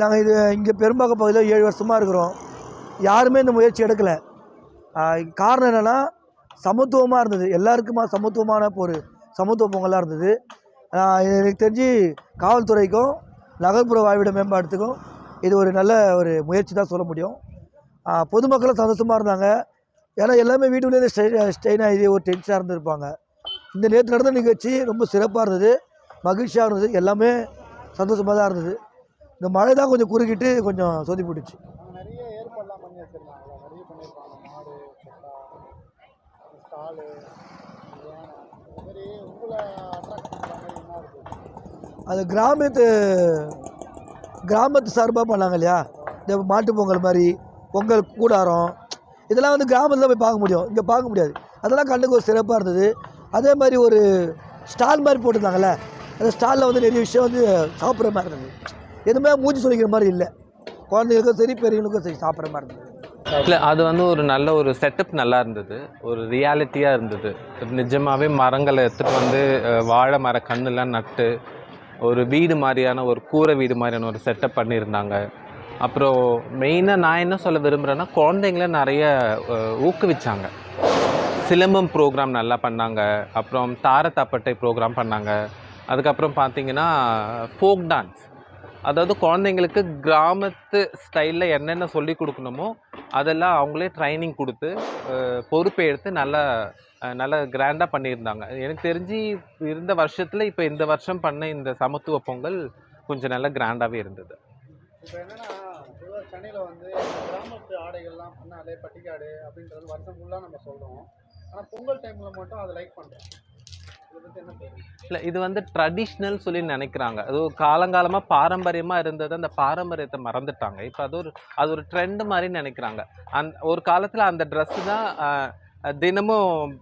நாங்கள் இங்கே பெரும்பாக்கம் பகுதியில் 7 வருஷமாக இருக்கிறோம். யாருமே இந்த முயற்சி எடுக்கலை. காரணம் என்னென்னா சமத்துவமாக இருந்தது, எல்லாருக்குமா சமத்துவமான ஒரு சமத்துவ பொங்கலாக இருந்தது. எனக்கு தெரிஞ்சு காவல்துறைக்கும் நகர்ப்புற வாழ்விட மேம்பாட்டுக்கும் இது ஒரு நல்ல ஒரு முயற்சி தான் சொல்ல முடியும். பொதுமக்களும் சந்தோஷமாக இருந்தாங்க. ஏன்னா எல்லாமே வீட்டுக்குள்ளேயே ஸ்ட்ரெயின் ஆகி ஒரு டென்ஷனாக இருந்திருப்பாங்க. இந்த நேற்று நடந்த நிகழ்ச்சி ரொம்ப சிறப்பாக இருந்தது, மகிழ்ச்சியாக இருந்தது, எல்லாமே சந்தோஷமாக தான் இருந்தது. இந்த மழை தான் கொஞ்சம் குறுக்கிட்டு கொஞ்சம் சொதி போட்டுச்சு. அது கிராமத்து சார்பாக பண்ணாங்க இல்லையா, இந்த மாட்டு பொங்கல் மாதிரி பொங்கல் கூடாரம் இதெல்லாம் வந்து கிராமத்தில் போய் பார்க்க முடியும், இங்கே பார்க்க முடியாது. அதெல்லாம் கண்ணுக்கு ஒரு சிறப்பாக இருந்தது. அதே மாதிரி ஒரு ஸ்டால் மாதிரி போட்டிருந்தாங்கல்ல, அந்த ஸ்டாலில் வந்து நிறைய விஷயம் வந்து சாப்பிட்ற மாதிரி இருந்தது. எதுவுமே மூஞ்சி சொல்லிக்கிற மாதிரி இல்லை, குழந்தைங்களுக்கும் சரி பெரியவங்களுக்கும் சரி சாப்பிட்ற மாதிரி இருந்தது. இல்லை, அது வந்து ஒரு நல்ல ஒரு செட்டப் நல்லா இருந்தது, ஒரு ரியாலிட்டியாக இருந்தது. நிஜமாகவே மரங்களை எடுத்துகிட்டு வந்து வாழை மர கண்ணுலாம் நட்டு ஒரு வீடு மாதிரியான ஒரு கூரை வீடு மாதிரியான ஒரு செட்டப் பண்ணியிருந்தாங்க. அப்புறம் மெயினாக நான் என்ன சொல்ல விரும்புகிறேன்னா, குழந்தைங்கள நிறைய ஊக்குவிச்சாங்க. சிலம்பம் ப்ரோக்ராம் நல்லா பண்ணாங்க, அப்புறம் தாரத்தாப்பட்டை ப்ரோக்ராம் பண்ணாங்க. அதுக்கப்புறம் பார்த்திங்கன்னா ஃபோக் டான்ஸ், அதாவது குழந்தைங்களுக்கு கிராமத்து ஸ்டைலில் என்னென்ன சொல்லி கொடுக்கணுமோ அதெல்லாம் அவங்களே ட்ரைனிங் கொடுத்து பொறுப்பை எடுத்து நல்லா கிராண்டாக பண்ணியிருந்தாங்க. எனக்கு தெரிஞ்சு இருந்த வருஷத்தில் இப்போ இந்த வருஷம் பண்ண இந்த சமத்துவ பொங்கல் கொஞ்சம் நல்லா கிராண்டாகவே இருந்தது. இப்போ என்னென்னா சென்னையில் வந்து கிராமத்து ஆடைகள்லாம் பண்ணாலே பட்டிக்காடு அப்படின்றது வருஷம் ஃபுல்லாக நம்ம சொல்கிறோம். ஆனால் பொங்கல் டைமில் மட்டும் அதை லைக் பண்ணுறோம். இல்லை, இது வந்து ட்ரெடிஷ்னல் சொல்லி நினைக்கிறாங்க. அது ஒரு காலங்காலமாக பாரம்பரியமாக இருந்தது, அந்த பாரம்பரியத்தை மறந்துட்டாங்க. இப்போ அது ஒரு ட்ரெண்டு மாதிரி நினைக்கிறாங்க. ஒரு காலத்தில் அந்த ட்ரெஸ்ஸு தான் தினமும்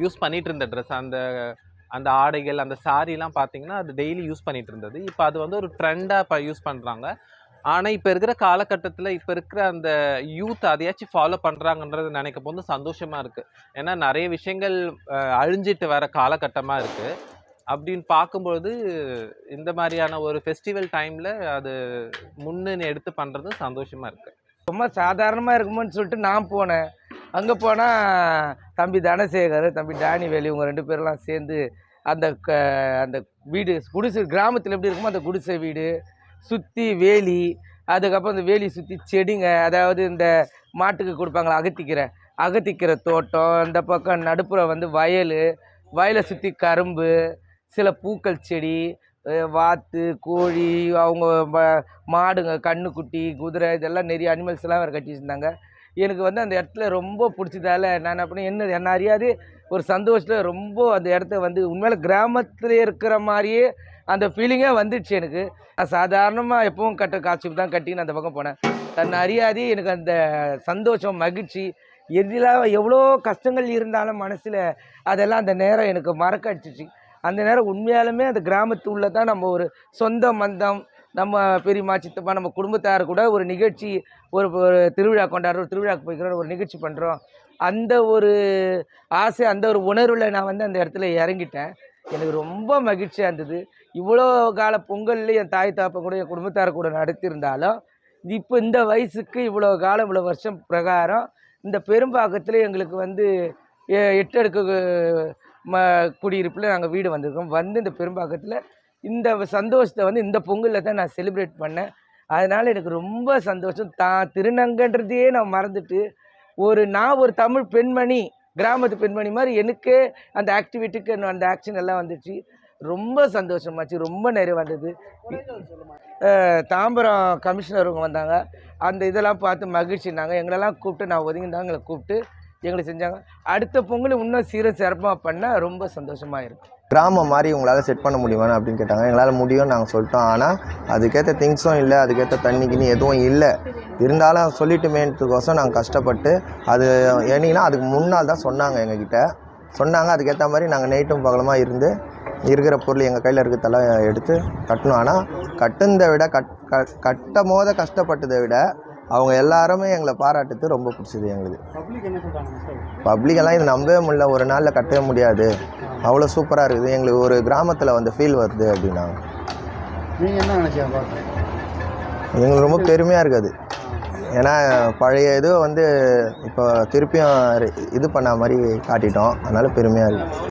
யூஸ் பண்ணிகிட்டு இருந்த ட்ரெஸ். அந்த ஆடைகள், அந்த சாரீலாம் பார்த்திங்கன்னா அது டெய்லி யூஸ் பண்ணிகிட்டு இருந்தது. இப்போ அது வந்து ஒரு ட்ரெண்டாக இப்போ யூஸ் பண்ணுறாங்க. ஆனால் இப்போ இருக்கிற காலகட்டத்தில் இப்போ இருக்கிற அந்த யூத் அதையாச்சும் ஃபாலோ பண்ணுறாங்கன்றது நினைக்க போது சந்தோஷமாக இருக்குது. ஏன்னா நிறைய விஷயங்கள் அழிஞ்சிட்டு வர காலகட்டமாக இருக்குது. அப்படின்னு பார்க்கும்பொழுது இந்த மாதிரியான ஒரு ஃபெஸ்டிவல் டைமில் அது முன்னு எடுத்து பண்ணுறது சந்தோஷமாக இருக்குது. ரொம்ப சாதாரணமாக இருக்குமோன்னு சொல்லிட்டு நான் போனேன். அங்கே போனால் தம்பி தனசேகர், தம்பி டானிவேலு, இவங்க 2 பேரெலாம் சேர்ந்து அந்த வீடு குடிசை கிராமத்தில் எப்படி இருக்குமோ அந்த குடிசை வீடு சுற்றி வேலி, அதுக்கப்புறம் இந்த வேலி சுற்றி செடிங்க, அதாவது இந்த மாட்டுக்கு கொடுப்பாங்களா அகத்திக்கிற தோட்டம், இந்த பக்கம் நடுப்புற வந்து வயலை சுற்றி கரும்பு, சில பூக்கள் செடி, வாத்து, கோழி, அவங்க மாடுங்க, கண்ணுக்குட்டி, குதிரை, இதெல்லாம் நிறைய அனிமல்ஸ் எல்லாம் வேறு கட்டி வச்சுருந்தாங்க. எனக்கு வந்து அந்த இடத்துல ரொம்ப பிடிச்சதால நான் அப்படி என்ன அறியாது ஒரு சந்தோஷத்தில் ரொம்ப அந்த இடத்த வந்து உண்மையில கிராமத்தில் இருக்கிற மாதிரியே அந்த ஃபீலிங்கே வந்துடுச்சு எனக்கு. நான் சாதாரணமாக எப்பவும் காஸ்டியூம் தான் கட்டின்னு அந்த பக்கம் போனேன். தன்னை அறியாதே எனக்கு அந்த சந்தோஷம், மகிழ்ச்சி, எவ்வளோ கஷ்டங்கள் இருந்தாலும் மனசில் அதெல்லாம் அந்த நேரம் எனக்கு மறக்க அடிச்சிச்சு. அந்த நேரம் உண்மையாலுமே அந்த கிராமத்து உள்ள தான் நம்ம ஒரு சொந்த மந்தம், நம்ம பெரியம்மா, சித்தப்பா, நம்ம குடும்பத்தார் கூட ஒரு நிகழ்ச்சி, ஒரு திருவிழா கொண்டாடுறோம், ஒரு திருவிழாவுக்கு போய்க்கிறோம், ஒரு நிகழ்ச்சி பண்ணுறோம். அந்த ஒரு ஆசை, அந்த ஒரு உணர்வில் நான் வந்து அந்த இடத்துல இறங்கிட்டேன். எனக்கு ரொம்ப மகிழ்ச்சியாக இருந்தது. இவ்வளோ கால பொங்கல்ல என் தாய் தாப்பா கூட என் குடும்பத்தார் கூட நடத்தியிருந்தாலும் இப்போ இந்த வயசுக்கு இவ்வளோ காலம் இவ்வளோ வருஷம் பிரகாரம் இந்த பெரும்பாக்கத்தில் எங்களுக்கு வந்து 8 அடுக்கு குடியிருப்பில் நாங்கள் வீடு வந்திருக்கோம். வந்து இந்த பெரும்பாக்கத்தில் இந்த சந்தோஷத்தை வந்து இந்த பொங்கலில் தான் நான் செலிப்ரேட் பண்ணேன். அதனால் எனக்கு ரொம்ப சந்தோஷம். திருநங்கைன்றதையே நான் மறந்துட்டு நான் ஒரு தமிழ் பெண்மணி, கிராமத்து பெண்மணி மாதிரி எனக்கே அந்த ஆக்டிவிட்டிக்கு அந்த ஆக்ஷன் எல்லாம் வந்துச்சு. ரொம்ப சந்தோஷமாச்சு, ரொம்ப நிறைய வந்தது. தாம்பரம் கமிஷனருங்க வந்தாங்க, அந்த இதெல்லாம் பார்த்து மகிழ்ச்சினாங்க. எங்களெல்லாம் கூப்பிட்டு நான் ஒதுங்கிருந்தாங்க, எங்களை கூப்பிட்டு எங்களுக்கு செஞ்சாங்க. அடுத்த பொங்கல் இன்னும் சிறப்பாக பண்ணால் ரொம்ப சந்தோஷமாக இருக்கும். கிராமம் மாதிரி உங்களால் செட் பண்ண முடியுமான்னு அப்படின்னு கேட்டாங்க. எங்களால் முடியும்னு நாங்கள் சொல்லிட்டோம். ஆனால் அதுக்கேற்ற திங்ஸும் இல்லை, அதுக்கேற்ற தண்ணிக்குன்னு எதுவும் இல்லை. இருந்தாலும் சொல்லிட்டுமேன்றதுக்கோசம் நாங்கள் கஷ்டப்பட்டு அது ஏனிங்கன்னா அதுக்கு முன்னால் தான் சொன்னாங்க, எங்ககிட்ட சொன்னாங்க. அதுக்கேற்ற மாதிரி நாங்கள் நைட்டும் பகலமாக இருந்து இருக்கிற பொருள் எங்கள் கையில் இருக்கிறதெல்லாம் எடுத்து கட்டணும். ஆனால் கட்டுனதை விட கட்டும் போத கஷ்டப்பட்டதை விட அவங்க எல்லாருமே எங்களை பாராட்டுறது ரொம்ப பிடிச்சது எங்களுக்கு. பப்ளிக்கெல்லாம் இது நம்பவே முடியல, ஒரு நாளில் கட்டவே முடியாது, அவ்வளோ சூப்பராக இருக்குது, எங்களுக்கு ஒரு கிராமத்தில் வந்து ஃபீல் வருது அப்படின்னாங்க. நீங்கள் என்ன நினச்சா? எங்களுக்கு ரொம்ப பெருமையாக இருக்குது. ஏன்னா பழைய இது வந்து இப்போ திருப்பியும் இது பண்ண மாதிரி காட்டிட்டோம். அதனால் பெருமையாக இருக்குது.